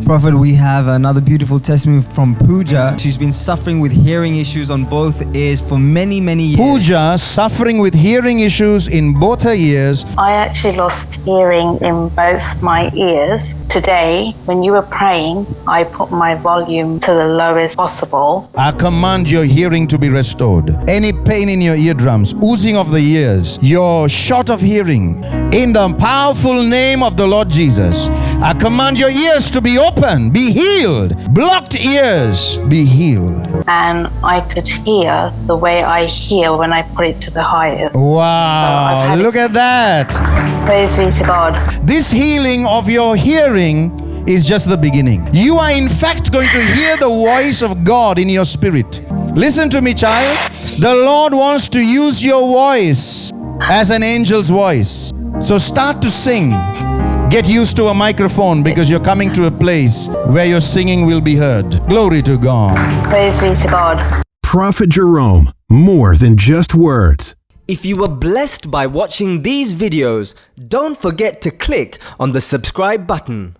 Prophet, we have another beautiful testimony from Pooja. She's been suffering with hearing issues on both ears for many, many years. Pooja suffering with hearing issues in both her ears. I actually lost hearing in both my ears. Today, when you were praying, I put my volume to the lowest possible. I command your hearing to be restored. Any pain in your eardrums, oozing of the ears, you're short of hearing. In the powerful name of the Lord Jesus, I command your ears to be open, be healed. Blocked ears, be healed. And I could hear the way I hear when I put it to the highest. Wow, look at that. Praise be to God. This healing of your hearing is just the beginning. You are in fact going to hear the voice of God in your spirit. Listen to me, child. The Lord wants to use your voice as an angel's voice. So start to sing. Get used to a microphone because you're coming to a place where your singing will be heard. Glory to God. Praise be to God. Prophet Jerome, more than just words. If you were blessed by watching these videos, don't forget to click on the subscribe button.